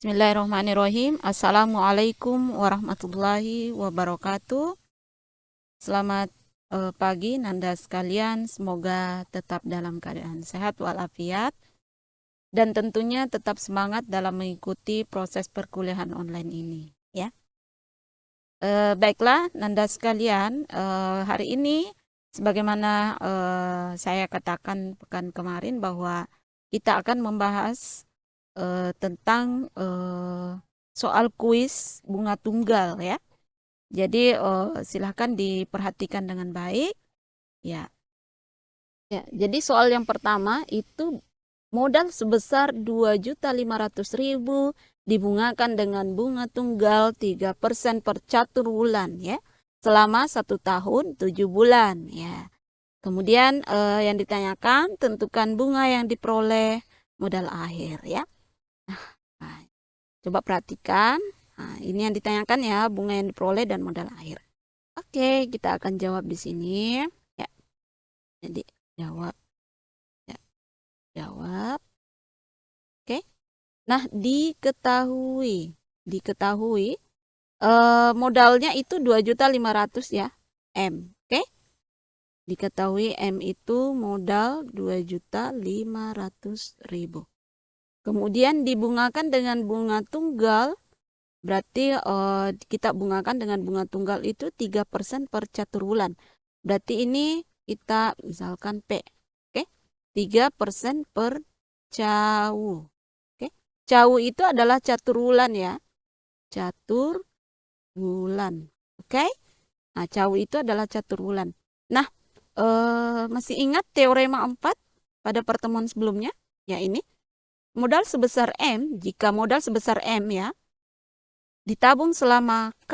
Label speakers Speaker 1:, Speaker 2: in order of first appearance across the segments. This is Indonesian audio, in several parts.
Speaker 1: Bismillahirrahmanirrahim. Assalamualaikum warahmatullahi wabarakatuh. Selamat pagi Nanda sekalian. Semoga tetap dalam keadaan sehat walafiat dan tentunya tetap semangat dalam mengikuti proses perkuliahan online ini. Ya, baiklah Nanda sekalian. Hari ini, sebagaimana saya katakan pekan kemarin bahwa kita akan membahas tentang soal kuis bunga tunggal ya. Jadi silahkan diperhatikan dengan baik ya. Ya, jadi soal yang pertama itu modal sebesar 2.500.000 dibungakan dengan bunga tunggal 3% per catur bulan ya. Selama 1 tahun 7 bulan ya. Kemudian yang ditanyakan tentukan bunga yang diperoleh modal akhir ya. Nah, coba perhatikan. Nah, ini yang ditanyakan ya, bunga yang diperoleh dan modal akhir. Oke, kita akan jawab di sini. Ya, jadi jawab. Ya, jawab. Oke. Nah, diketahui modalnya itu 2.500.000 ya, M. Oke. Diketahui M itu modal 2.500.000. Kemudian dibungakan dengan bunga tunggal. Berarti kita bungakan dengan bunga tunggal itu 3% per catur bulan. Berarti ini kita misalkan P. Oke. 3% per cawu. Oke. Cawu itu adalah catur bulan ya. Catur bulan. Oke. Nah, cawu itu adalah catur bulan. Nah, masih ingat teorema 4 pada pertemuan sebelumnya? Ya ini. Modal sebesar M, jika modal sebesar M ya, ditabung selama K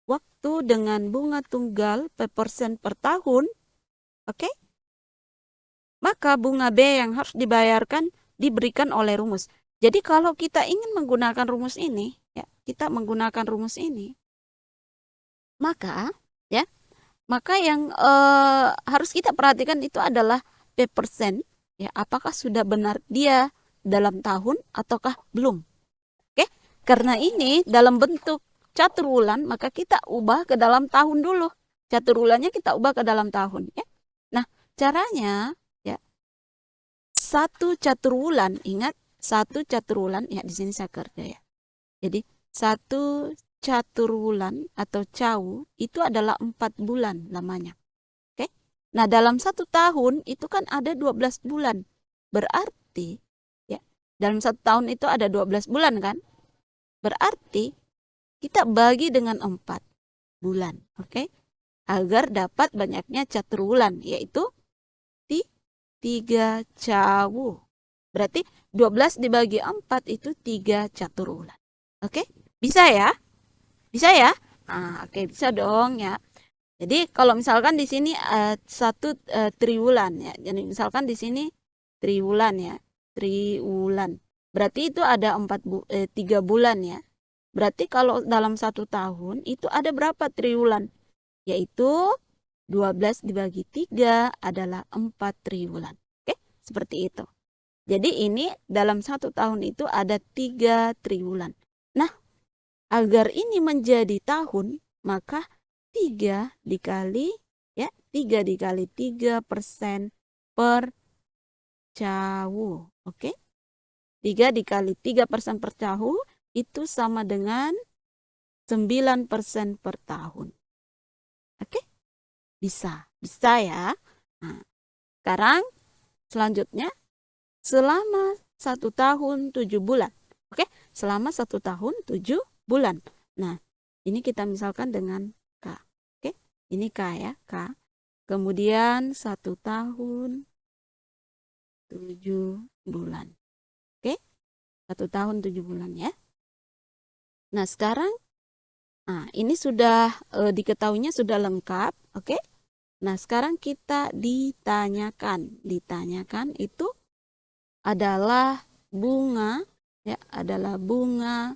Speaker 1: waktu dengan bunga tunggal persen per tahun, oke? Maka bunga B yang harus dibayarkan diberikan oleh rumus. Jadi kalau kita ingin menggunakan rumus ini, ya, kita menggunakan rumus ini, maka ya, maka yang harus kita perhatikan itu adalah P persen, ya, apakah sudah benar dia dalam tahun ataukah belum. Oke? Karena ini dalam bentuk catur bulan, maka kita ubah ke dalam tahun dulu. Catur bulannya kita ubah ke dalam tahun ya. Nah, caranya ya, satu catur bulan, ingat satu catur bulan ya, di sini saya kerja ya. Jadi satu catur bulan atau cawu itu adalah 4 bulan lamanya. Oke? Nah, dalam 1 tahun itu kan ada 12 bulan. Berarti ya, dalam 1 tahun itu ada 12 bulan kan? Berarti kita bagi dengan 4 bulan, oke? Agar dapat banyaknya catur bulan, yaitu 3 cawu. Berarti 12 dibagi 4 itu 3 catur bulan. Oke? Bisa ya? Bisa ya? Nah, oke, bisa dong ya. Jadi kalau misalkan di sini satu triwulan ya. Jadi misalkan di sini triwulan ya. Triwulan. Berarti itu ada 3 bulan ya. Berarti kalau dalam 1 tahun itu ada berapa triwulan? Yaitu 12 dibagi 3 adalah 4 triwulan. Oke, seperti itu. Jadi ini dalam 1 tahun itu ada 3 triwulan. Nah, agar ini menjadi tahun, maka 3 dikali ya, 3 dikali 3% per cawu. Oke? 3 dikali 3% per cawu itu sama dengan 9% per tahun. Oke? Bisa. Bisa ya. Nah, sekarang selanjutnya selama 1 tahun 7 bulan. Oke? Selama 1 tahun 7 bulan. Nah, ini kita misalkan dengan K. Oke? Ini K ya, K. Kemudian 1 tahun 7 bulan. Oke? 1 tahun 7 bulan ya. Nah, sekarang ini sudah diketahuinya sudah lengkap, oke? Nah, sekarang kita ditanyakan itu adalah bunga ya, adalah bunga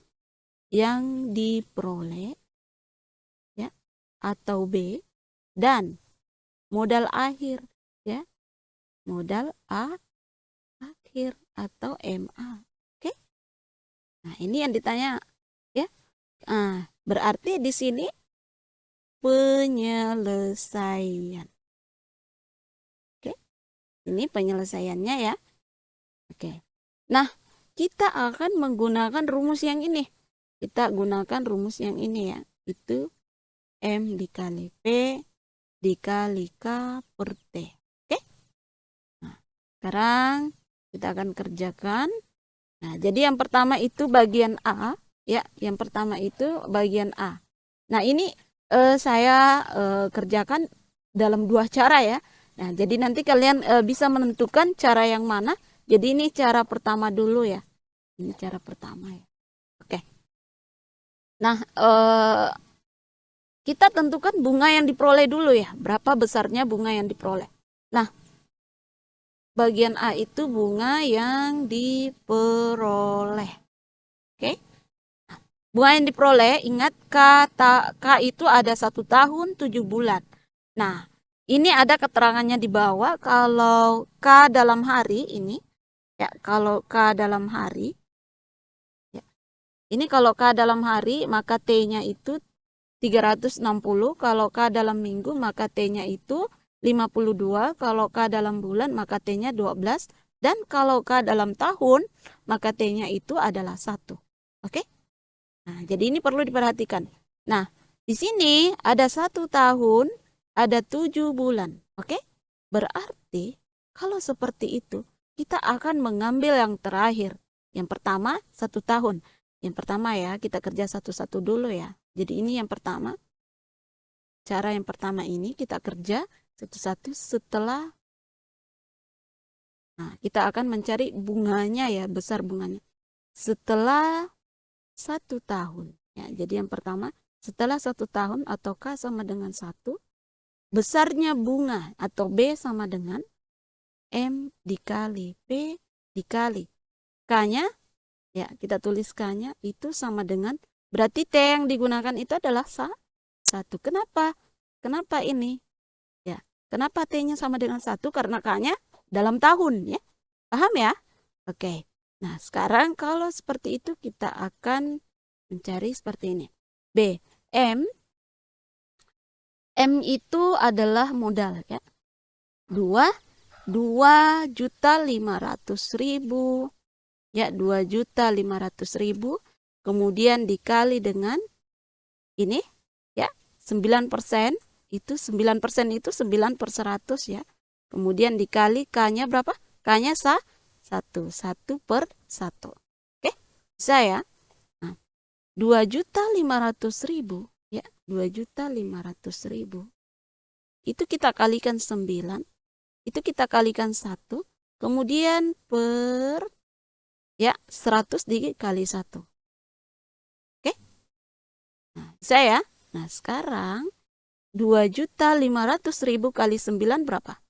Speaker 1: yang diperoleh ya atau B dan modal akhir ya. Modal akhir atau MA. Oke? Nah, ini yang ditanya ya. Berarti di sini penyelesaian. Oke. Ini penyelesaiannya ya. Oke. Nah, kita akan menggunakan rumus yang ini. Kita gunakan rumus yang ini ya. Itu M dikali P dikali K per T. Oke? Nah, sekarang kita akan kerjakan. Nah, jadi yang pertama itu bagian A. Ya, yang pertama itu bagian A. Nah, ini saya kerjakan dalam dua cara ya. Nah, jadi nanti kalian bisa menentukan cara yang mana. Jadi ini cara pertama dulu ya. Ini cara pertama ya. Oke. Nah, kita tentukan bunga yang diperoleh dulu ya. Berapa besarnya bunga yang diperoleh. Nah, bagian A itu bunga yang diperoleh. Oke. Bunga yang diperoleh, ingat K itu ada 1 tahun 7 bulan. Nah, ini ada keterangannya di bawah. Kalau K dalam hari ini, ya kalau K dalam hari, ya, ini kalau K dalam hari, maka T-nya itu 360. Kalau K dalam minggu, maka T-nya itu 52. Kalau K dalam bulan, maka T-nya 12. Dan kalau K dalam tahun, maka T-nya itu adalah 1. Oke? Nah, jadi ini perlu diperhatikan. Nah, di sini ada 1 tahun, ada 7 bulan. Oke? Berarti kalau seperti itu, kita akan mengambil yang terakhir. Yang pertama, 1 tahun. Yang pertama ya, kita kerja satu-satu dulu ya. Jadi ini yang pertama. Cara yang pertama ini kita kerja satu-satu setelah. Nah, kita akan mencari bunganya ya, besar bunganya. Setelah 1 tahun. Ya, jadi yang pertama, setelah 1 tahun atau K sama dengan 1, besarnya bunga atau B sama dengan M dikali P dikali K-nya, ya kita tulis K-nya itu sama dengan, berarti T yang digunakan itu adalah 1. Kenapa? Kenapa ini? Ya, kenapa T-nya sama dengan 1? Karena K-nya dalam tahun ya. Paham ya? Oke. Nah, sekarang kalau seperti itu kita akan mencari seperti ini. B, M itu adalah modal ya. 2.500.000 ya, 2.500.000 kemudian dikali dengan ini ya, 9%, itu 9% itu 9/100 ya. Kemudian dikali K-nya berapa? K-nya 1/1. Oke? Bisa ya? 2.500.000 ya, 2.500.000 itu kita kalikan 9, itu kita kalikan 1, kemudian per ya 100 dikali 1. Oke? Nah, bisa ya? Nah, sekarang 2.500.000 kali 9 berapa?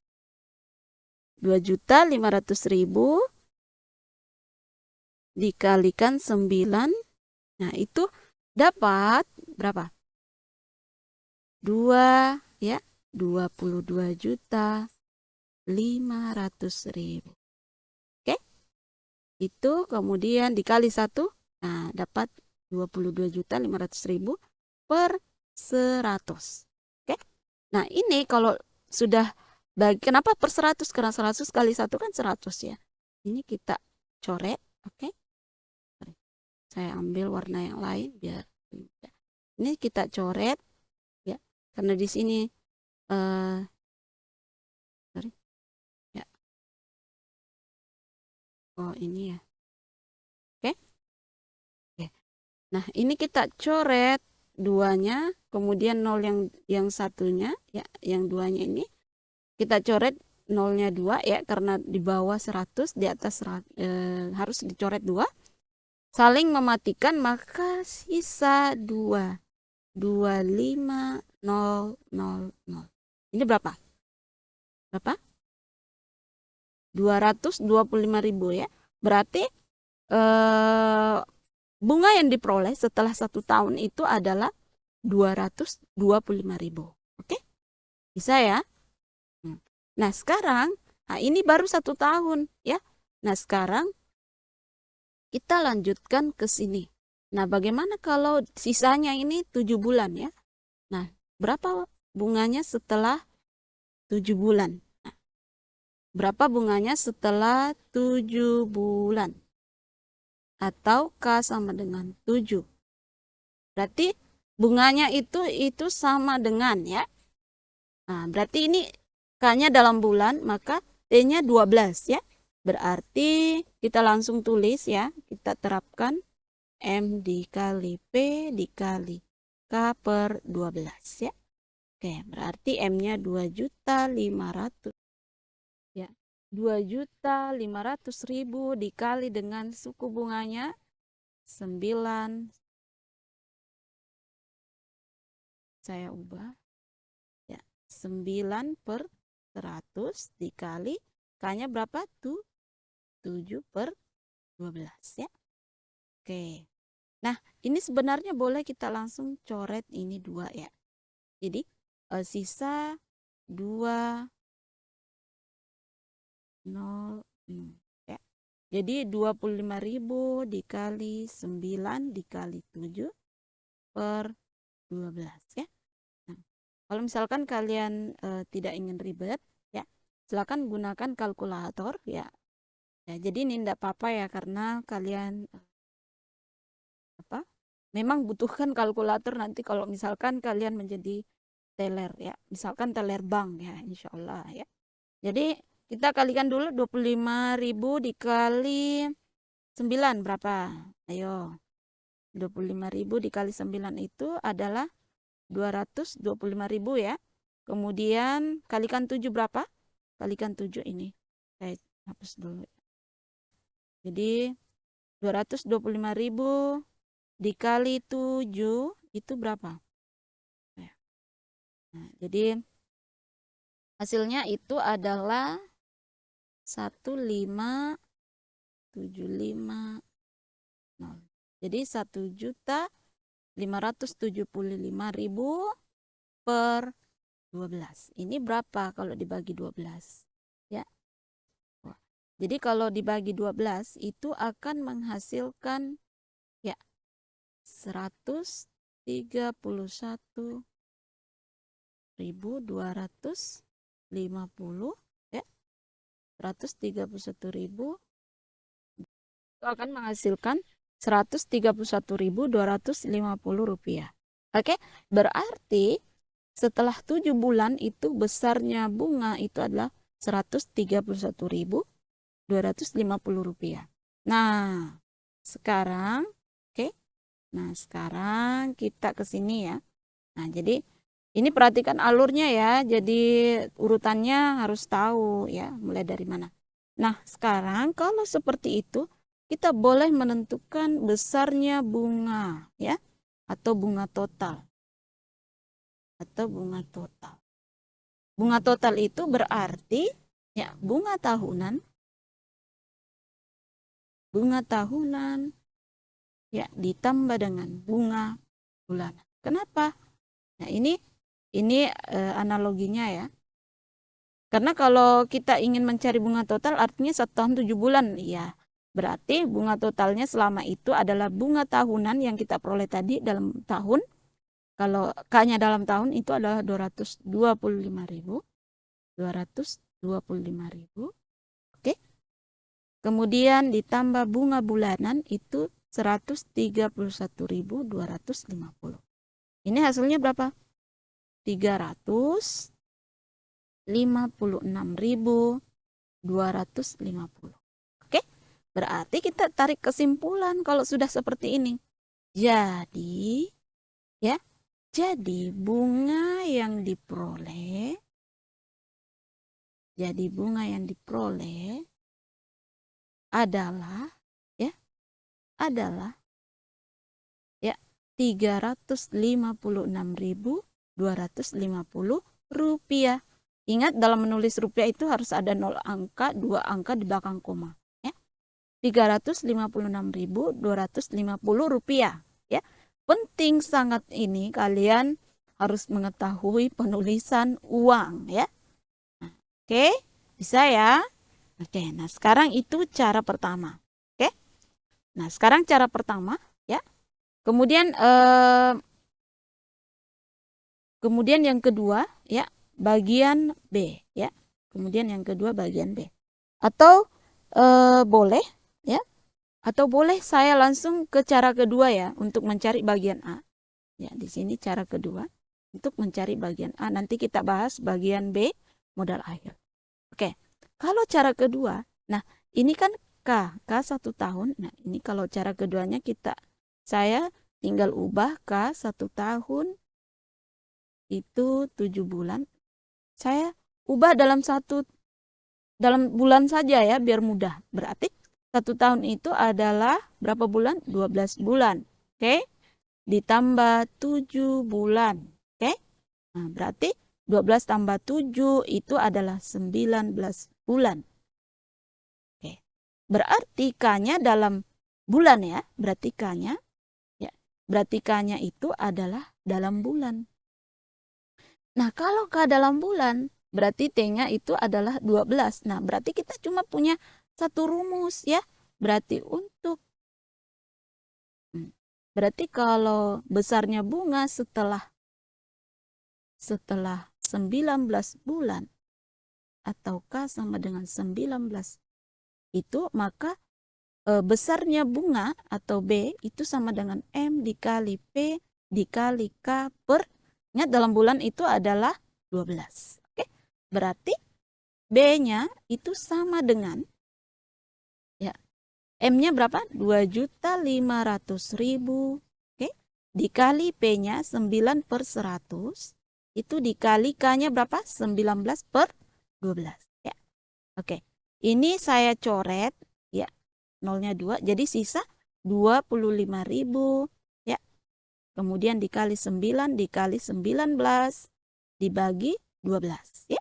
Speaker 1: 2.500.000 dikalikan 9. Nah, itu dapat berapa? 2 ya, 22.500.000. Oke? Itu kemudian dikali 1. Nah, dapat 22.500.000 per 100. Oke? Nah, ini kalau sudah kenapa per 100? Karena 100 kali 1 kan 100 ya. Ini kita coret, oke? Saya ambil warna yang lain biar ini kita coret ya, karena di sini sorry ya, oh ini ya, oke. Nah ini kita coret duanya, kemudian nol yang satunya ya, yang duanya ini kita coret nolnya 2 ya, karena di bawah 100, di atas harus dicoret 2. Saling mematikan, maka sisa 2.25.000. Ini berapa? Berapa? 225.000 ya. Berarti bunga yang diperoleh setelah 1 tahun itu adalah 225.000. Oke? Bisa ya? Nah, sekarang ini baru 1 tahun ya. Nah, sekarang Kita lanjutkan ke sini. Nah, bagaimana kalau sisanya ini 7 bulan ya? Nah, berapa bunganya setelah 7 bulan? Nah, berapa bunganya setelah 7 bulan? Atau K sama dengan 7. Berarti bunganya itu sama dengan ya. Nah, berarti ini K-nya dalam bulan, maka T-nya 12 ya. Berarti kita langsung tulis ya, kita terapkan M dikali P dikali K per 12 ya. Oke, berarti M-nya 2.500.000 ya. 2.500.000 dikali dengan suku bunganya 9. Saya ubah ya, 9 per 100 dikali K-nya berapa tuh? 7 per 12 ya. Oke. Nah, ini sebenarnya boleh kita langsung coret ini 2 ya. Jadi sisa 2 0 ya. Jadi 25.000 dikali 9 dikali 7 per 12 ya. Nah, kalau misalkan kalian tidak ingin ribet ya, silakan gunakan kalkulator ya. Ya, jadi ini tidak apa-apa ya, karena kalian memang butuhkan kalkulator nanti kalau misalkan kalian menjadi teller ya, misalkan teller bank ya, insya Allah ya. Jadi kita kalikan dulu 25.000 dikali 9 berapa? Ayo, 25.000 dikali 9 itu adalah 225.000 ya. Kemudian kalikan 7 berapa? Kalikan 7 ini. Saya hapus dulu. Jadi 225.000 dikali 7 itu berapa? Nah, jadi hasilnya itu adalah 1.575.000. Jadi 1.575.000 per 12. Ini berapa kalau dibagi 12? Ya. Jadi kalau dibagi 12 itu akan menghasilkan ya 131.250 ya. 131.000 itu akan menghasilkan 131.250 rupiah. Oke, berarti setelah 7 bulan itu besarnya bunga itu adalah 131.250 rupiah. Nah, sekarang Nah, sekarang kita ke sini ya. Nah, jadi ini perhatikan alurnya ya. Jadi urutannya harus tahu ya, mulai dari mana. Nah, sekarang kalau seperti itu, kita boleh menentukan besarnya bunga ya, atau bunga total. Atau bunga total. Bunga total itu berarti ya bunga tahunan ya ditambah dengan bunga bulanan. Kenapa? Nah, ini analoginya ya. Karena kalau kita ingin mencari bunga total artinya 1 tahun 7 bulan ya. Berarti bunga totalnya selama itu adalah bunga tahunan yang kita peroleh tadi dalam tahun. Kalau K-nya dalam tahun itu adalah 225.000. 225.000. Oke. Kemudian ditambah bunga bulanan itu 131.250. Ini hasilnya berapa? 356.250. Oke? Berarti kita tarik kesimpulan kalau sudah seperti ini. Jadi bunga yang diperoleh adalah 356.250 rupiah. Ingat, dalam menulis rupiah itu harus ada 0 angka, 2 angka di belakang koma. Ya. 356.250 rupiah. Ya. Penting sangat ini, kalian harus mengetahui penulisan uang. Ya. Nah, oke, bisa ya? Oke, nah sekarang itu cara pertama. Oke. Nah, sekarang cara pertama ya. Kemudian yang kedua ya, bagian B ya. Kemudian yang kedua bagian B. Atau boleh ya. Atau boleh saya langsung ke cara kedua ya untuk mencari bagian A. Ya, di sini cara kedua untuk mencari bagian A. Nanti kita bahas bagian B, modal akhir. Oke. Kalau cara kedua, nah ini kan K 1 tahun. Nah, ini kalau cara keduanya saya tinggal ubah K 1 tahun itu 7 bulan. Saya ubah dalam bulan saja ya biar mudah. Berarti 1 tahun itu adalah berapa bulan? 12 bulan. Oke? Ditambah 7 bulan. Oke? Nah, berarti 12 tambah 7 itu adalah 19 bulan. Oke. Berarti K-nya dalam bulan ya. Berarti K-nya ya. Berarti K-nya itu adalah dalam bulan. Nah, kalau K dalam bulan, berarti T-nya itu adalah 12. Nah, berarti kita cuma punya satu rumus ya. Berarti berarti kalau besarnya bunga setelah 19 bulan atau K sama dengan 19 itu, maka besarnya bunga atau B itu sama dengan M dikali P dikali K per, ingat dalam bulan itu adalah 12. Oke? Berarti B-nya itu sama dengan ya, M-nya berapa? 2.500.000. Oke? Dikali P-nya 9 per 100. Itu dikali K-nya berapa? 19 per 12. Ya. Oke. Ini saya coret ya. Nolnya 2. Jadi sisa 25.000 ya. Kemudian dikali 9 dikali 19 dibagi 12 ya.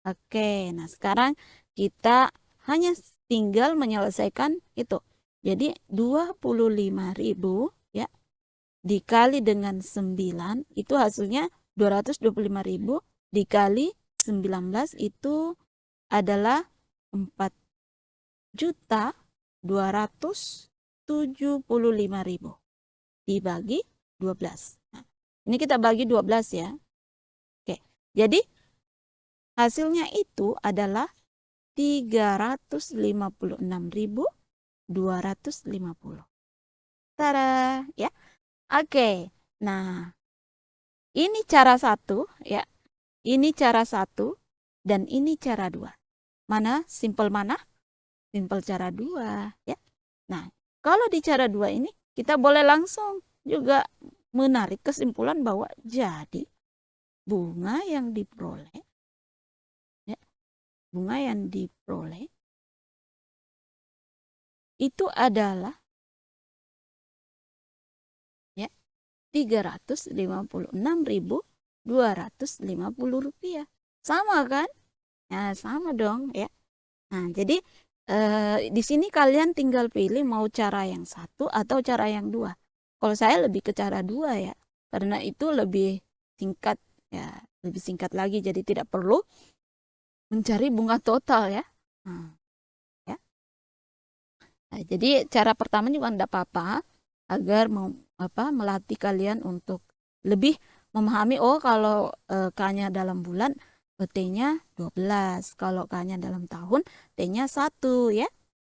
Speaker 1: Oke, nah sekarang kita hanya tinggal menyelesaikan itu. Jadi 25.000 ya dikali dengan 9 itu hasilnya 225.000 dikali 19 itu adalah 4.275.000 dibagi 12. Nah, ini kita bagi 12 ya. Oke. Jadi hasilnya itu adalah 356.250. Tada, ya. Oke. Nah, ini cara satu ya. Ini cara satu dan ini cara dua. Mana simple mana? Simple cara dua ya. Nah, kalau di cara dua ini kita boleh langsung juga menarik kesimpulan bahwa jadi bunga yang diperoleh itu adalah ya 356.250 rupiah. Sama kan? Nah, sama dong ya. Nah, jadi di sini kalian tinggal pilih mau cara yang satu atau cara yang dua. Kalau saya lebih ke cara dua ya, karena itu lebih singkat ya, lebih singkat lagi. Jadi tidak perlu mencari bunga total ya. Nah, ya. Nah, jadi cara pertama juga tidak apa-apa agar melatih kalian untuk lebih memahami, oh kalau K-nya dalam bulan, T-nya 12. Kalau K-nya dalam tahun, T-nya 1 ya.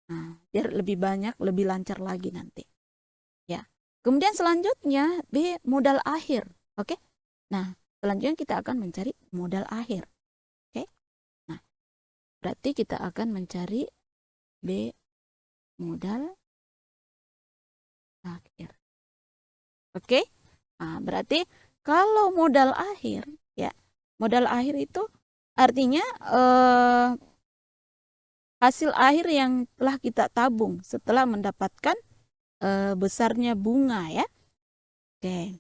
Speaker 1: Nah, biar lebih banyak, lebih lancar lagi nanti. Ya. Kemudian selanjutnya B, modal akhir. Oke. Nah, selanjutnya kita akan mencari modal akhir. Oke. Nah, berarti kita akan mencari B, modal akhir. Oke. Nah, berarti kalau modal akhir ya, modal akhir itu artinya hasil akhir yang telah kita tabung setelah mendapatkan besarnya bunga ya. Oke.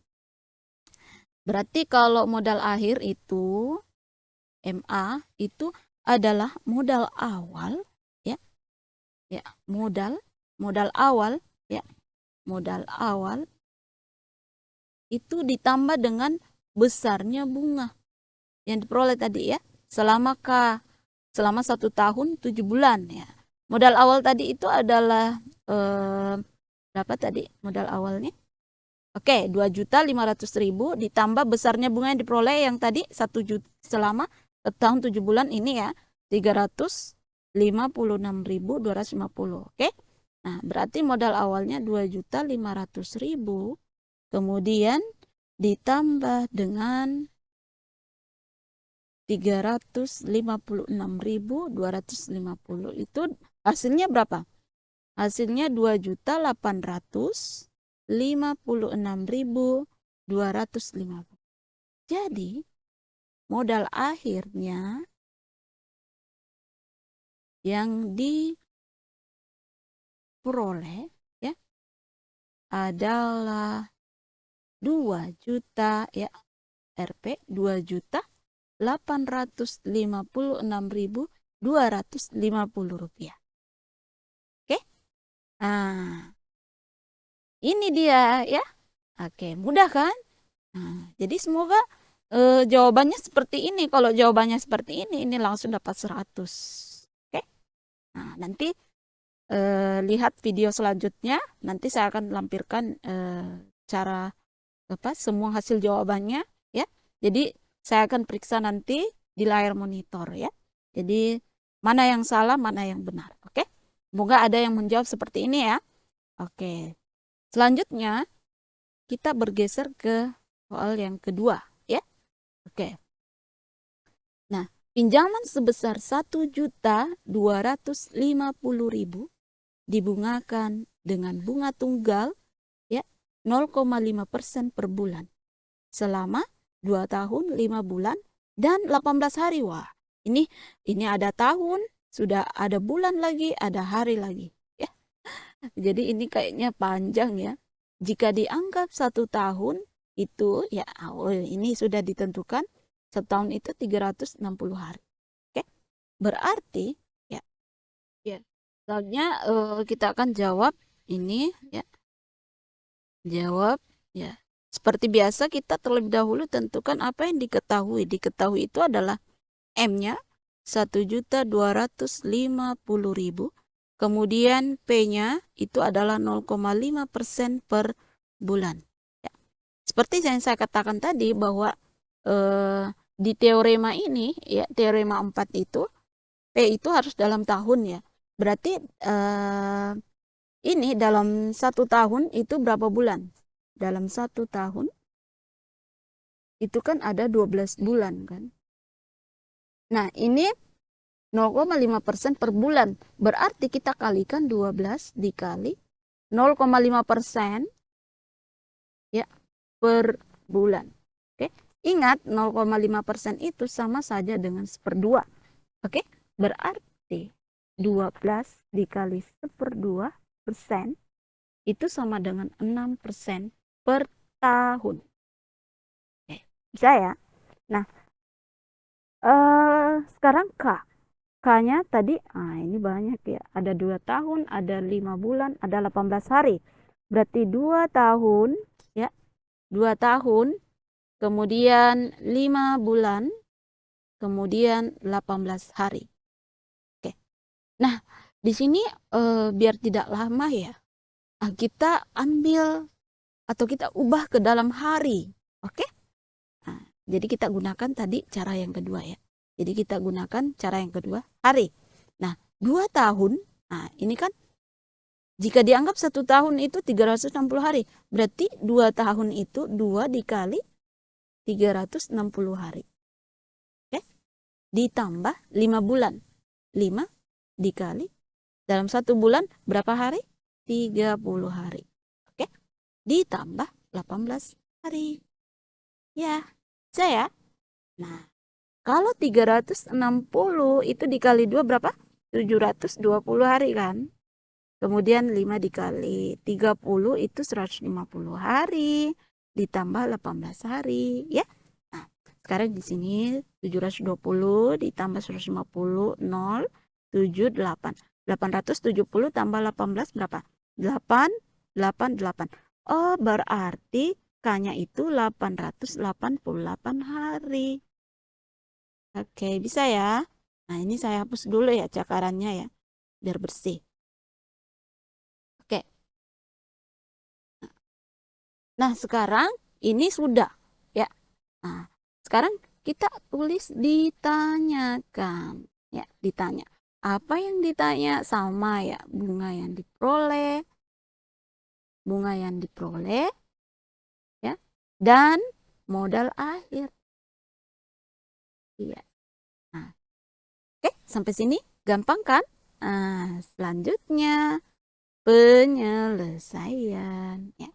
Speaker 1: Berarti kalau modal akhir itu MA itu adalah modal awal ya. Ya, modal awal ya. Modal awal itu ditambah dengan besarnya bunga yang diperoleh tadi ya. Selama 1 tahun 7 bulan ya. Modal awal tadi itu adalah Berapa tadi modal awalnya? Oke, 2.500.000 ditambah besarnya bunga yang diperoleh yang tadi 1 juta selama tahun 7 bulan ini ya, 356.250. Oke. Nah, berarti modal awalnya 2.500.000, kemudian ditambah dengan 356.250, itu hasilnya berapa? Hasilnya 2.856.250. Jadi, modal akhirnya yang diperoleh ya adalah 2 juta ya, Rp 2.856.250 rupiah. Oke. Nah, ini dia ya. Oke, mudah kan? Nah, jadi semoga jawabannya seperti ini. Kalau jawabannya seperti ini langsung dapat 100. Oke. Nah, nanti lihat video selanjutnya. Nanti saya akan lampirkan cara semua hasil jawabannya ya. Jadi saya akan periksa nanti di layar monitor ya. Jadi mana yang salah, mana yang benar. Oke. Semoga ada yang menjawab seperti ini ya. Oke. Selanjutnya kita bergeser ke soal yang kedua ya. Oke. Nah, pinjaman sebesar 1.250.000 dibungakan dengan bunga tunggal ya 0,5% per bulan selama 2 tahun 5 bulan dan 18 hari. Wah, ini ada tahun, sudah ada bulan lagi, ada hari lagi ya. Jadi ini kayaknya panjang ya. Jika dianggap 1 tahun itu ya, ini sudah ditentukan setahun itu 360 hari. Oke. Berarti ya. Soalnya kita akan jawab ini ya. Jawab ya. Seperti biasa kita terlebih dahulu tentukan apa yang diketahui. Diketahui itu adalah M-nya 1.250.000. Kemudian P-nya itu adalah 0,5% per bulan. Ya. Seperti yang saya katakan tadi bahwa di teorema ini ya, teorema 4 itu P itu harus dalam tahun ya. Berarti ini dalam 1 tahun itu berapa bulan? Dalam 1 tahun itu kan ada 12 bulan kan. Nah, ini 0,5% per bulan. Berarti kita kalikan 12 dikali 0,5% ya per bulan. Oke. Ingat 0,5% itu sama saja dengan 1/2. Oke. Berarti 12 dikali 1/2% itu sama dengan 6% per tahun. Oke. Bisa ya? Nah, sekarang K. K-nya tadi, ini banyak ya. Ada 2 tahun, ada 5 bulan, ada 18 hari. Berarti 2 tahun, ya. 2 tahun, kemudian 5 bulan, kemudian 18 hari. Oke. Nah, di sini biar tidak lama ya, kita ambil atau kita ubah ke dalam hari. Oke? Nah, jadi kita gunakan tadi cara yang kedua ya. Jadi kita gunakan cara yang kedua, hari. Nah, 2 tahun, nah ini kan jika dianggap 1 tahun itu 360 hari. Berarti 2 tahun itu 2 dikali 360 hari. Oke? Ditambah 5 bulan. 5 dikali dalam 1 bulan berapa hari? 30 hari. Oke? Ditambah 18 hari. Ya, saya. Nah, kalau 360 itu dikali 2 berapa? 720 hari kan? Kemudian 5 dikali 30 itu 150 hari. Ditambah 18 hari. Ya. Nah, sekarang di sini 720 ditambah 150, 0, 7, 8. 870 tambah 18 berapa? 8, 8, 8. Oh, berarti K-nya itu 888 hari. Oke, bisa ya. Nah, ini saya hapus dulu ya cakarannya ya, biar bersih. Oke. Nah, sekarang ini sudah ya. Nah, sekarang kita tulis ditanyakan ya, ditanya. Apa yang ditanya sama ya, bunga yang diperoleh ya, dan modal akhir. Iya. Nah, oke, sampai sini gampang kan? Nah, selanjutnya penyelesaian ya.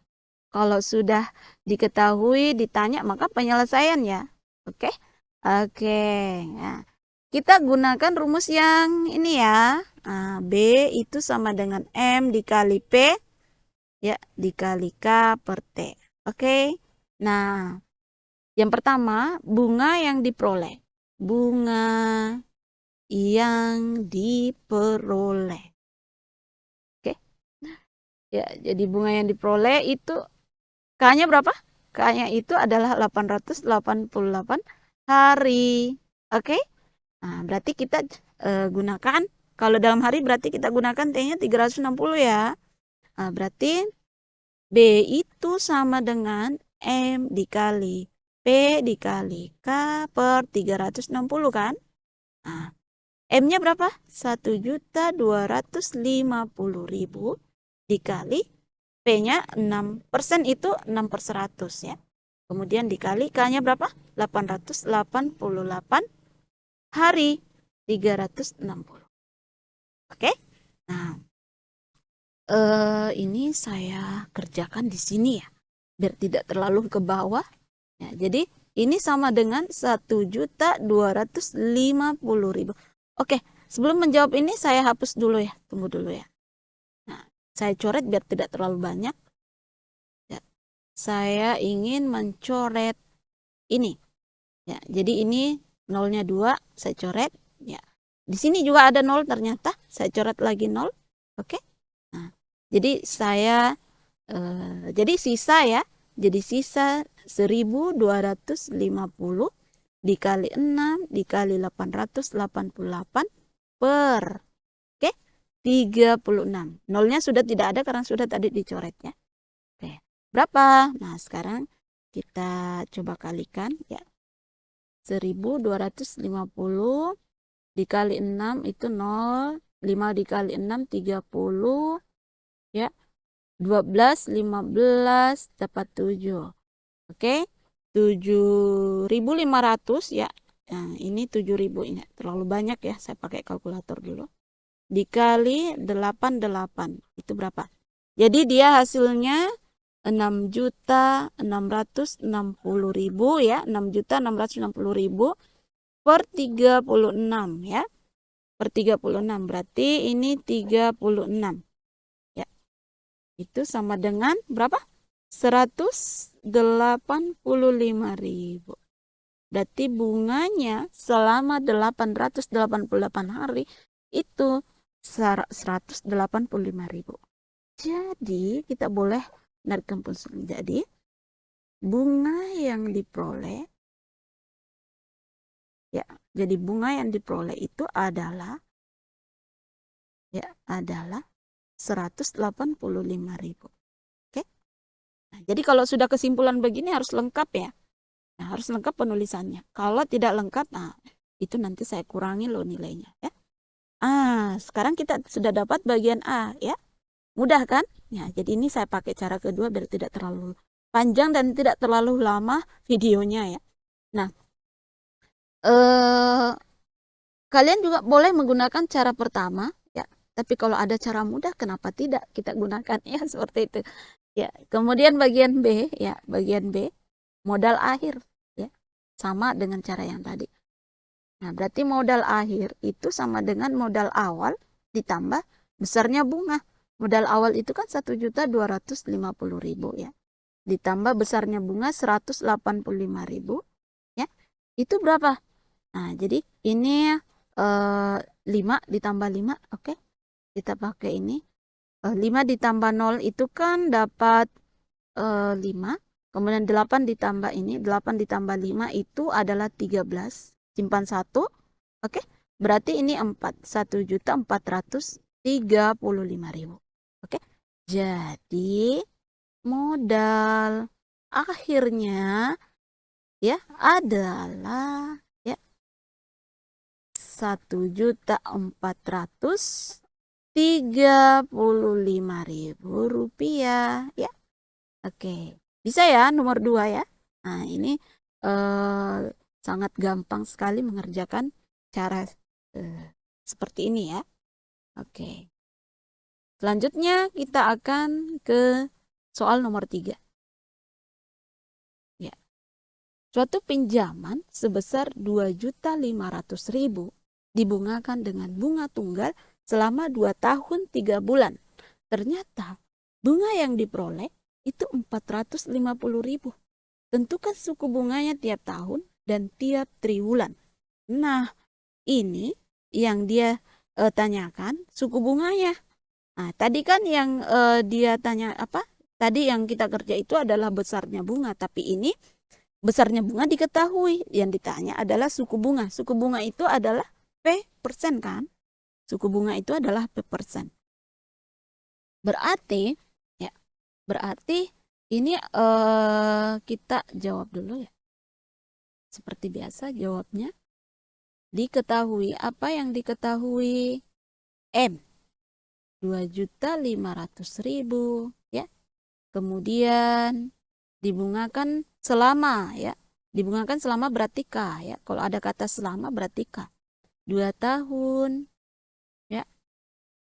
Speaker 1: Kalau sudah diketahui, ditanya, maka penyelesaian ya. Oke? Oke. Nah, kita gunakan rumus yang ini ya. Nah, B itu sama dengan M dikali P ya, dikali K per T. Oke? Nah, yang pertama, bunga yang diperoleh. Bunga yang diperoleh. Oke? Ya, jadi bunga yang diperoleh itu K-nya berapa? K-nya itu adalah 888 hari. Oke? Nah, berarti kita gunakan, kalau dalam hari berarti kita gunakan T-nya 360 ya. Nah, berarti B itu sama dengan M dikali P dikali K per 360 kan? Nah, M-nya berapa? 1.250.000 dikali P-nya 6%, itu 6 per 100 ya. Kemudian dikali K-nya berapa? 888 hari 360. Oke? Nah, ini saya kerjakan di sini ya, biar tidak terlalu ke bawah. Ya, jadi ini sama dengan 1.250.000. Oke, sebelum menjawab ini saya hapus dulu ya. Tunggu dulu ya. Nah, saya coret biar tidak terlalu banyak. Ya, saya ingin mencoret ini. Ya, jadi ini nolnya 2, saya coret. Ya, di sini juga ada 0 ternyata. Saya coret lagi 0. Oke. Nah, jadi saya jadi sisa ya. Jadi sisa 1.250 dikali 6 dikali 888 per 36. Nolnya sudah tidak ada karena sudah tadi dicoret ya. Oke. Berapa? Nah, sekarang kita coba kalikan ya. 1.250 dikali 6 itu 0. 5 dikali 6 30 ya. 12, 15 dapat 7. Oke. 7.500 ya. Nah, ini 7.000 ini terlalu banyak ya. Saya pakai kalkulator dulu. Dikali 88 itu berapa? Jadi dia hasilnya 6.660.000 ya. 6.660.000 per 36 ya. Per 36 berarti ini 36. Ya. Itu sama dengan berapa? 185.000. Berarti bunganya selama 888 hari itu 185.000. Jadi kita boleh narik rumus. Jadi bunga yang diperoleh ya, jadi bunga yang diperoleh itu adalah 185.000. Oke? Nah, jadi kalau sudah kesimpulan begini harus lengkap ya. Nah, harus lengkap penulisannya. Kalau tidak lengkap, nah itu nanti saya kurangi loh nilainya ya. Sekarang kita sudah dapat bagian A ya. Mudah kan? Ya, jadi ini saya pakai cara kedua biar tidak terlalu panjang dan tidak terlalu lama videonya ya. Nah, kalian juga boleh menggunakan cara pertama ya. Tapi kalau ada cara mudah, kenapa tidak kita gunakan ya, seperti itu. Ya, kemudian bagian B ya, bagian B modal akhir ya. Sama dengan cara yang tadi. Nah, berarti modal akhir itu sama dengan modal awal ditambah besarnya bunga. Modal awal itu kan 1.250.000 ya. Ditambah besarnya bunga 185.000 ya. Itu berapa? Nah, jadi ini 5 ditambah 5, oke. Kita pakai ini. 5 ditambah 0 itu kan dapat 5. Kemudian 8 ditambah ini, 8 ditambah 5 itu adalah 13. Simpan 1. Oke. Berarti ini 4. 1.435.000. Oke. Jadi modal akhirnya ya adalah ya 1.435.000 rupiah ya. Oke, bisa ya nomor 2 ya. Nah, ini sangat gampang sekali mengerjakan cara seperti ini ya. Oke. Selanjutnya kita akan ke soal nomor 3. Ya. Suatu pinjaman sebesar 2.500.000 dibungakan dengan bunga tunggal selama 2 tahun 3 bulan. Ternyata bunga yang diperoleh itu 450.000. Tentukan suku bunganya tiap tahun dan tiap triwulan. Nah, ini yang dia tanyakan suku bunganya. Nah, tadi kan yang dia tanya apa? Tadi yang kita kerja itu adalah besarnya bunga, tapi ini besarnya bunga diketahui. Yang ditanya adalah suku bunga. Suku bunga itu adalah P% kan? Suku bunga itu adalah P%. Berarti ya, berarti ini kita jawab dulu ya. Seperti biasa jawabnya diketahui. Apa yang diketahui? M. 2.500.000 ya. Kemudian dibungakan selama ya. Dibungakan selama berarti K ya. Kalau ada kata selama berarti K. 2 tahun ya.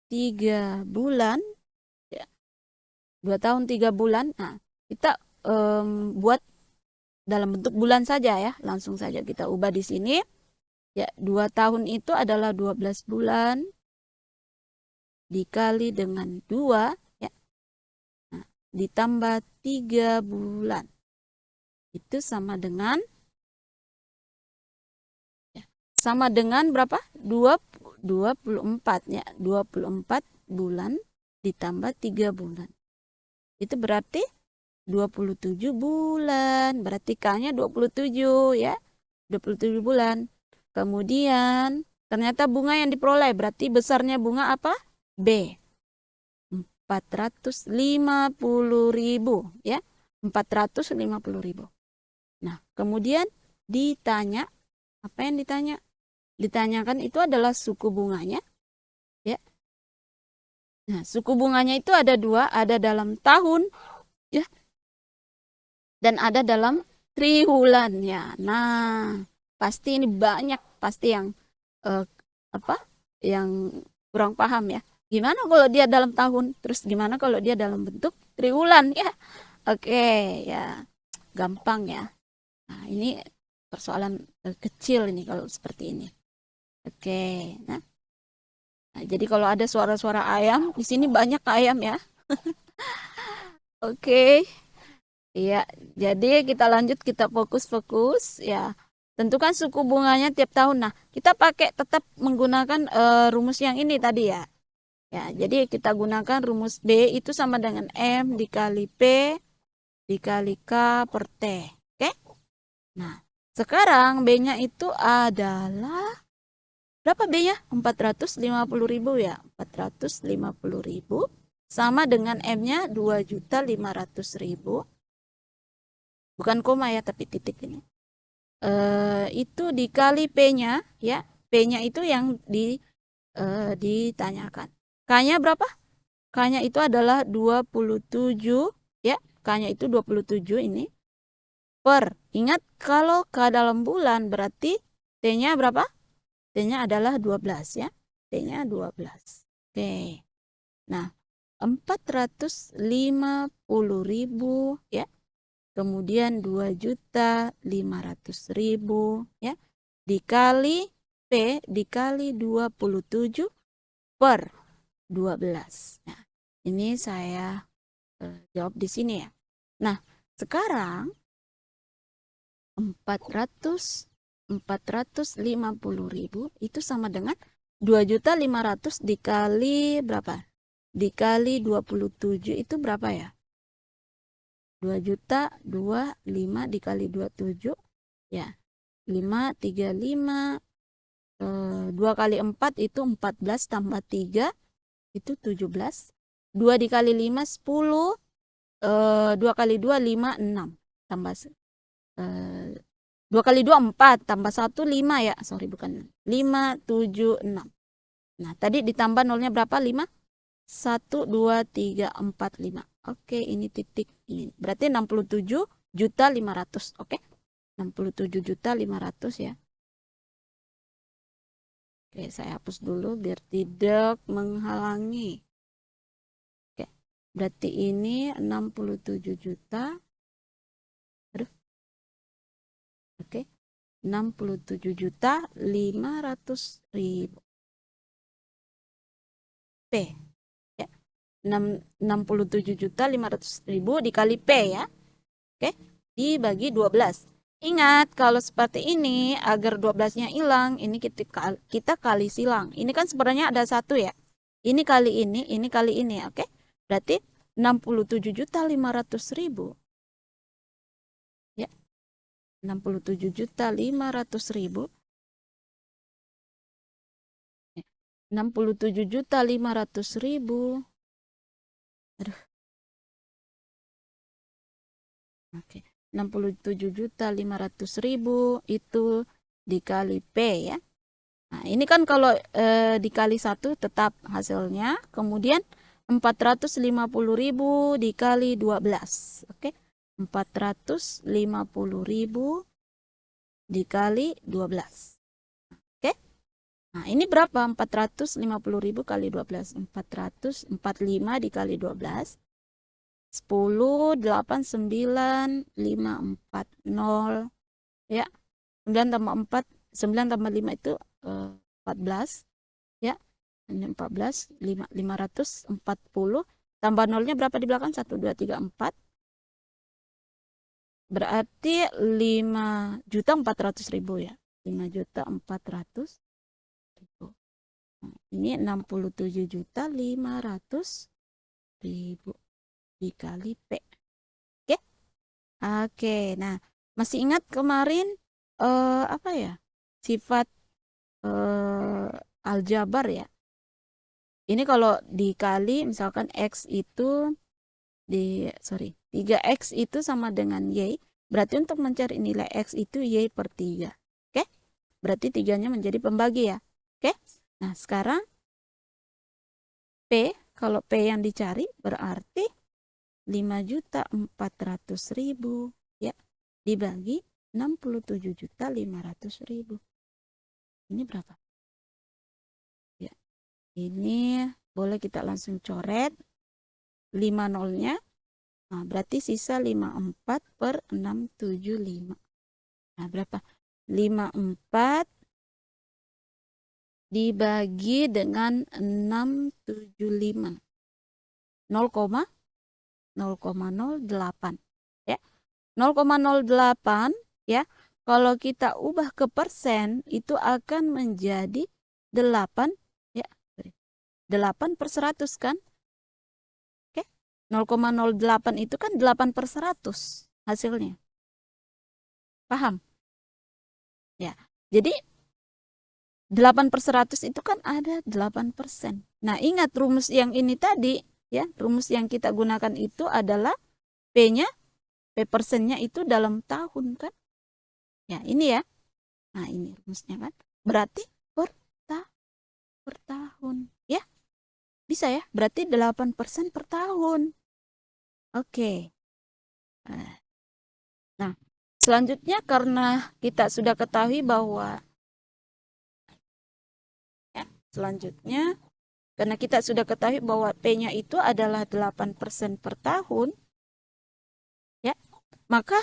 Speaker 1: 3 bulan ya. 2 tahun 3 bulan. Nah, kita buat dalam bentuk bulan saja ya. Langsung saja kita ubah di sini. Ya, 2 tahun itu adalah 12 bulan dikali dengan 2 ya. Nah, ditambah 3 bulan. Itu sama dengan ya, sama dengan berapa? 24 ya. 24 bulan ditambah 3 bulan. Itu berarti 27 bulan. Berarti K-nya 27 ya. 27 bulan. Kemudian ternyata bunga yang diperoleh berarti besarnya bunga apa? B. 450.000 ya. 450.000. Nah, kemudian ditanya, apa yang ditanya? Ditanyakan itu adalah suku bunganya ya. Nah, suku bunganya itu ada 2, ada dalam tahun ya. Dan ada dalam triwulan ya. Nah, pasti ini banyak pasti yang yang kurang paham ya. Gimana kalau dia dalam tahun? Terus gimana kalau dia dalam bentuk triwulan ya? Oke, ya. Gampang ya. Nah, ini persoalan kecil ini kalau seperti ini. Oke, nah. Jadi kalau ada suara-suara ayam, di sini banyak ayam ya. Oke. Iya, jadi kita lanjut, kita fokus ya. Tentukan suku bunganya tiap tahun. Nah, kita pakai tetap menggunakan rumus yang ini tadi ya. Ya, jadi kita gunakan rumus B itu sama dengan M dikali P dikali K per T. Oke? Nah, sekarang B-nya itu adalah berapa B-nya? 450.000 ya. 450.000 sama dengan M-nya 2.500.000. Bukan koma ya, tapi titik ini. Itu dikali P-nya ya. P-nya itu yang ditanyakan. K-nya berapa? K-nya itu adalah 27 ya. K-nya itu 27 ini. Per. Ingat kalau K dalam bulan berarti T-nya berapa? T-nya adalah 12 ya. T-nya 12. Oke. Nah, 450.000 ya. Kemudian 2.500.000 ya. Dikali P dikali 27 per 12. Nah, ini saya jawab di sini ya. Nah, sekarang 450.000 itu sama dengan 2.500.000 dikali berapa? Dikali 27 itu berapa ya? 2.025 dikali 27 ya. 5, 3, 5. 2 kali 4 itu 14 tambah 3 itu 17. 2 dikali 5 10. 2 kali 2 5 6 tambah 2 kali 2 4 tambah 1 5 ya. Sorry bukan 5 7 6. Nah, tadi ditambah nolnya berapa? 5. 1 2 3 4 5. Oke, ini titik ini. Berarti 67.500.000. Oke. 67.500.000 ya. Oke, saya hapus dulu biar tidak menghalangi. Oke. Berarti ini 67 juta. Aduh. Oke. 67.500.000. P. Ya. 67.500.000 dikali P ya. Oke. Dibagi 12. Ingat, kalau seperti ini, agar 12-nya hilang, ini kita kali silang. Ini kan sebenarnya ada 1 ya. Ini kali ini, oke? Berarti 67.500.000. Ya. 67.500.000. 67.500.000. Aduh. Oke. 67.500.000 itu dikali P ya. Nah, ini kan kalau dikali 1 tetap hasilnya. Kemudian 450.000 dikali 12. Oke. 450.000 dikali 12. Oke. Nah, ini berapa? 450.000 kali 12. 445 dikali 12. 10, 8, 9, 5, 4, 0. Ya. 9 tambah 4, 9 tambah 5 itu 14. Ya. 14, 540. Tambah nolnya berapa di belakang? 1, 2, 3, 4. Berarti 5.400.000 ya. 5.400.000. Nah, ini 67.500.000 dikali P. Oke? Oke, nah masih ingat kemarin apa ya? Sifat aljabar ya. Ini kalau dikali misalkan X itu 3X itu sama dengan Y. Berarti untuk mencari nilai X itu Y per 3. Oke? Berarti 3-nya menjadi pembagi ya. Oke? Nah sekarang P, kalau P yang dicari berarti 5.400.000 ya dibagi 67.500.000. Ini berapa? Ya. Ini boleh kita langsung coret 5 nolnya. Nah, berarti sisa 54 per 675. Nah, berapa? 54 dibagi dengan 675. 0,08 ya. 0,08 ya. Kalau kita ubah ke persen itu akan menjadi 8 ya. 8 per 100 kan? Oke. 0,08 itu kan 8 per 100 hasilnya. Paham? Ya. Jadi 8 per 100 itu kan ada 8%. Nah, ingat rumus yang ini tadi ya, rumus yang kita gunakan itu adalah P-nya, P persennya itu dalam tahun kan? Ya, ini ya. Nah, ini rumusnya kan. Berarti per tahun. Ya, bisa ya. Berarti 8% per tahun. Oke. Nah, selanjutnya karena kita sudah ketahui bahwa selanjutnya karena kita sudah ketahui bahwa P-nya itu adalah 8% per tahun, ya, maka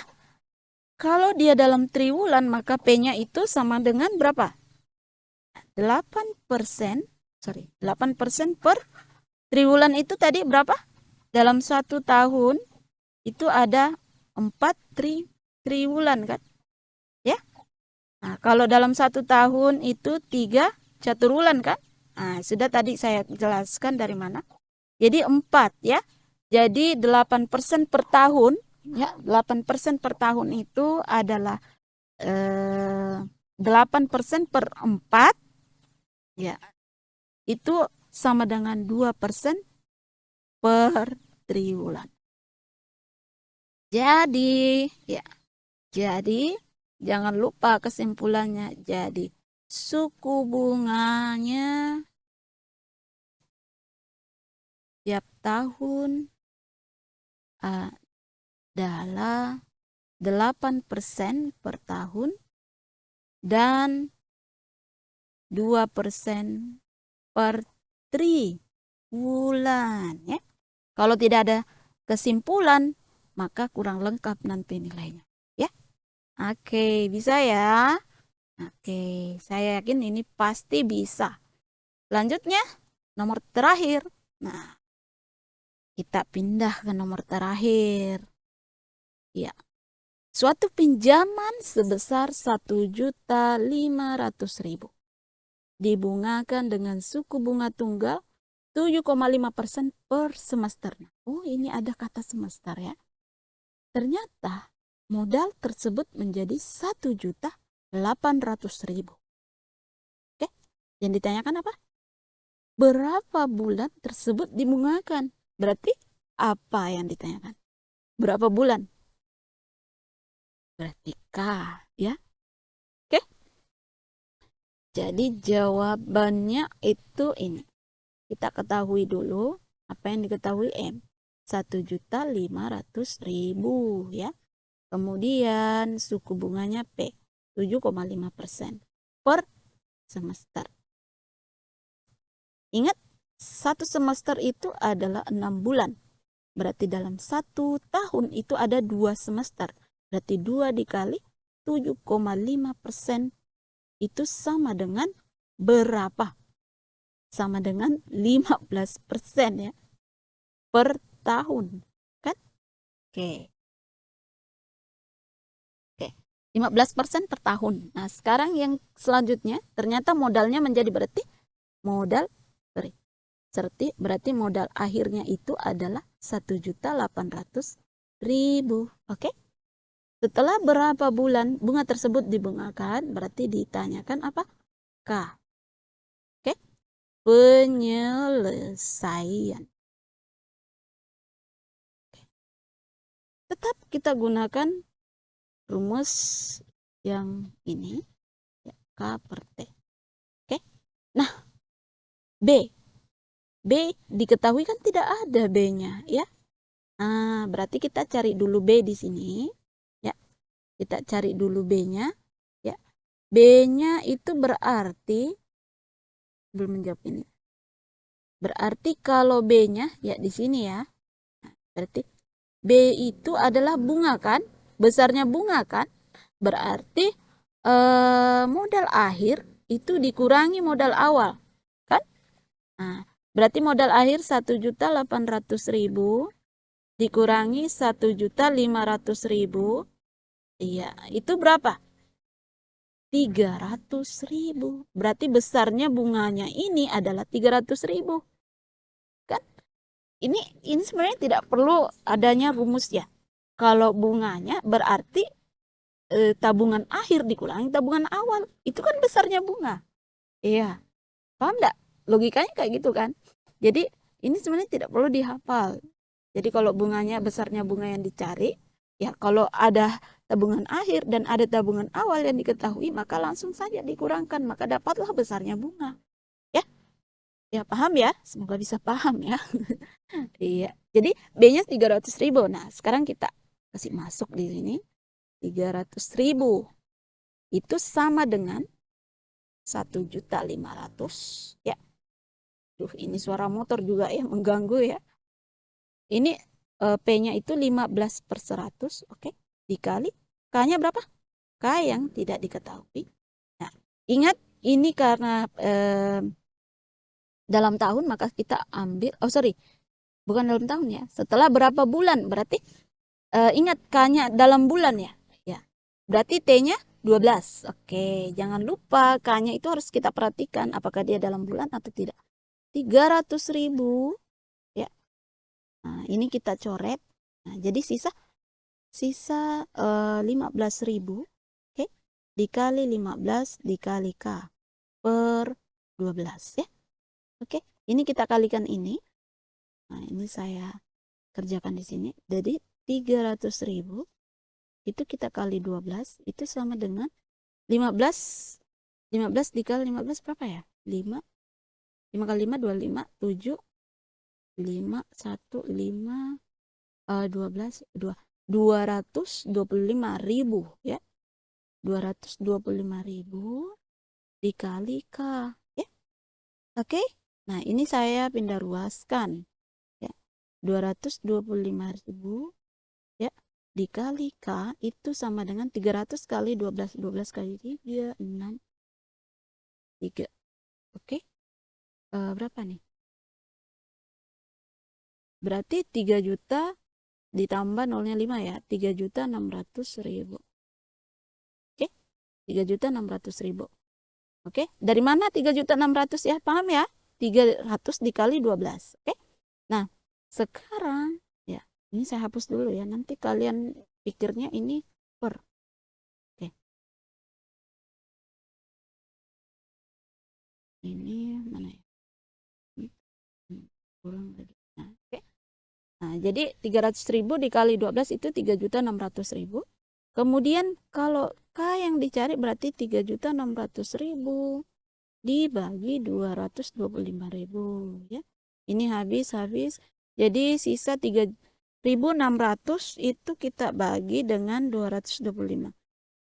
Speaker 1: kalau dia dalam triwulan, maka P-nya itu sama dengan berapa? 8%, 8% per triwulan itu tadi berapa? Dalam 1 tahun itu ada 4 triwulan kan? Ya. Nah, kalau dalam 1 tahun itu 3 caturwulan kan? Nah, sudah tadi saya jelaskan dari mana. Jadi 4 ya. Jadi 8% per tahun ya. 8% per tahun itu adalah 8% per 4 ya. Itu sama dengan 2% per triwulan. Jadi, ya, jadi jangan lupa kesimpulannya. Jadi, suku bunganya tiap tahun adalah 8% per tahun dan 2% per triwulan, ya. Kalau tidak ada kesimpulan, maka kurang lengkap nanti nilainya, ya. Oke, bisa ya. Oke, saya yakin ini pasti bisa. Selanjutnya, nomor terakhir. Nah, kita pindah ke nomor terakhir. Ya, suatu pinjaman sebesar 1.500.000 dibungakan dengan suku bunga tunggal 7,5% per semester. Oh, ini ada kata semester ya. Ternyata modal tersebut menjadi 1.800.000. Oke, yang ditanyakan apa? Berapa bulan tersebut dibungakan? Berarti apa yang ditanyakan? Berapa bulan? Berarti K, ya. Oke. Jadi jawabannya itu ini. Kita ketahui dulu apa yang diketahui M. 1.500.000 ya. Kemudian suku bunganya P 7,5% per semester. Ingat, satu semester itu adalah 6 bulan. Berarti dalam 1 tahun itu ada 2 semester. Berarti 2 dikali 7,5% itu sama dengan berapa? Sama dengan 15% ya. Per tahun. Kan? Oke. 15% per tahun. Nah, sekarang yang selanjutnya ternyata modalnya menjadi berarti berarti modal akhirnya itu adalah 1.800.000. Oke? Setelah berapa bulan bunga tersebut dibungakan, berarti ditanyakan apa? K. Oke? Penyelesaian. Tetap kita gunakan rumus yang ini, ya, K per T. Oke? Nah, B diketahui kan tidak ada B-nya, ya. Nah, berarti kita cari dulu B di sini, ya. Kita cari dulu B-nya, ya. B-nya itu berarti belum menjawab ini. Berarti kalau B-nya ya di sini ya. Nah, berarti B itu adalah bunga kan? Besarnya bunga kan? Berarti modal akhir itu dikurangi modal awal, kan? Nah, berarti modal akhir 1.800.000 dikurangi 1.500.000. Iya, itu berapa? 300.000. Berarti besarnya bunganya ini adalah 300.000. Kan? Ini sebenarnya tidak perlu adanya rumus ya. Kalau bunganya berarti tabungan akhir dikurangi tabungan awal. Itu kan besarnya bunga. Iya. Paham enggak? Logikanya kayak gitu kan? Jadi ini sebenarnya tidak perlu dihafal. Jadi kalau bunganya besarnya bunga yang dicari, ya kalau ada tabungan akhir dan ada tabungan awal yang diketahui, maka langsung saja dikurangkan, maka dapatlah besarnya bunga. Ya, ya paham ya? Semoga bisa paham ya. Iya. Jadi B-nya 300.000. Nah, sekarang kita kasih masuk di sini 300.000. Itu sama dengan 1.500.000 ya. Duh, ini suara motor juga ya mengganggu ya. Ini P-nya itu 15/100, oke. Dikali K-nya berapa? K yang tidak diketahui. Nah, ingat ini karena dalam tahun maka kita ambil, bukan dalam tahun ya. Setelah berapa bulan? Berarti ingat K-nya dalam bulan ya. Ya. Berarti T-nya 12. Oke, jangan lupa K-nya itu harus kita perhatikan apakah dia dalam bulan atau tidak. 300.000 ya. Nah, ini kita coret. Nah, jadi sisa 15.000, oke, dikali 15 dikali K per 12 ya. Oke, ini kita kalikan ini. Nah, ini saya kerjakan di sini. Jadi 300.000 itu kita kali 12 itu sama dengan 15 dikali 15 berapa ya? 5 kali 5 25 7 5 1 5 12 225.000 ya. 225.000 dikali K ya. Oke. Nah, ini saya pindah ruaskan ya. 225.000 ya dikali K itu sama dengan 300 kali 12 kali 3 6 3. Oke. Berapa nih? Berarti 3 juta ditambah nolnya 5 ya. 3.600.000. Oke. 3.600.000. Oke. Dari mana 3.600 ya? Paham ya? 300 dikali 12. Oke. Nah, sekarang ya, ini saya hapus dulu ya. Nanti kalian pikirnya ini per. Oke. Ini mana ya? Kurang lagi. Nah, oke. Nah, jadi 300.000 dikali 12 itu 3.600.000. Kemudian kalau K yang dicari berarti 3.600.000 dibagi 225.000 ya. Ini habis. Jadi sisa 3.600 itu kita bagi dengan 225.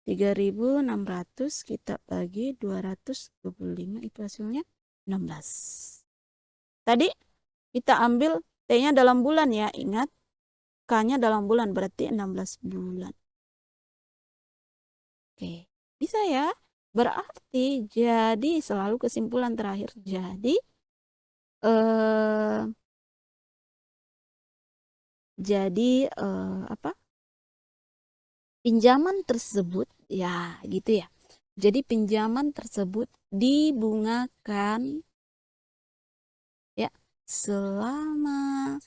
Speaker 1: 3.600 kita bagi 225 itu hasilnya 16. Tadi kita ambil T-nya dalam bulan ya, ingat. K-nya dalam bulan berarti 16 bulan. Oke, bisa ya. Berarti jadi selalu kesimpulan terakhir. Jadi apa? Pinjaman tersebut ya gitu ya. Jadi pinjaman tersebut dibungakan ya selama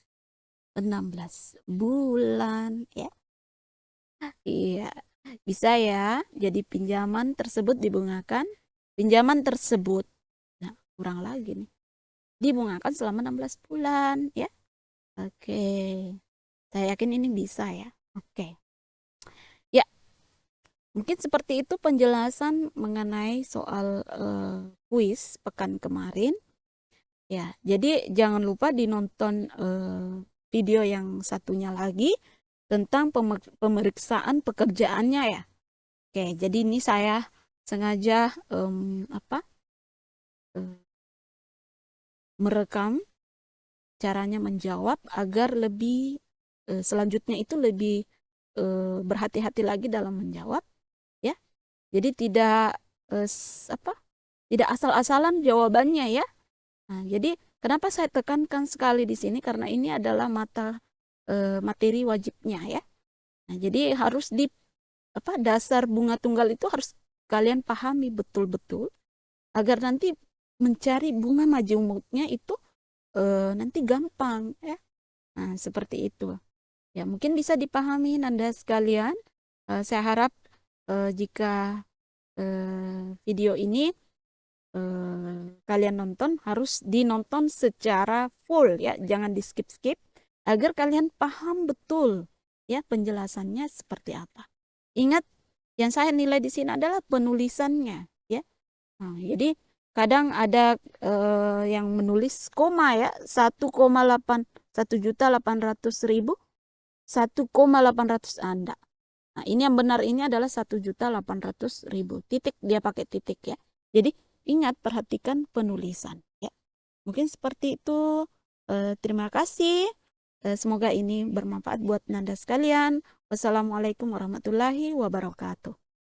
Speaker 1: 16 bulan ya. Iya, bisa ya. Jadi pinjaman tersebut dibungakan. Pinjaman tersebut, nah kurang lagi nih. Dibungakan selama 16 bulan ya. Oke. Saya yakin ini bisa ya. Oke. Ya. Mungkin seperti itu penjelasan mengenai soal kuis pekan kemarin. Ya, jadi jangan lupa dinonton video yang satunya lagi tentang pemeriksaan pekerjaannya ya. Oke, jadi ini saya sengaja merekam caranya menjawab agar lebih selanjutnya itu lebih berhati-hati lagi dalam menjawab ya. Jadi tidak tidak asal-asalan jawabannya ya. Nah, jadi kenapa saya tekankan sekali di sini karena ini adalah materi wajibnya ya. Nah, jadi harus dasar bunga tunggal itu harus kalian pahami betul-betul agar nanti mencari bunga majemuknya itu nanti gampang ya. Nah, seperti itu. Ya, mungkin bisa dipahami Nanda sekalian. Saya harap jika video ini kalian nonton harus dinonton secara full ya, jangan di skip-skip agar kalian paham betul ya penjelasannya seperti apa. Ingat yang saya nilai di sini adalah penulisannya ya. Nah, jadi kadang ada yang menulis koma ya 1,8 1.800.000 1,800 Anda. Nah, ini yang benar ini adalah 1.800.000 titik, dia pakai titik ya. Jadi ingat perhatikan penulisan ya. Mungkin seperti itu. Terima kasih. Semoga ini bermanfaat buat Nanda sekalian. Wassalamualaikum warahmatullahi wabarakatuh.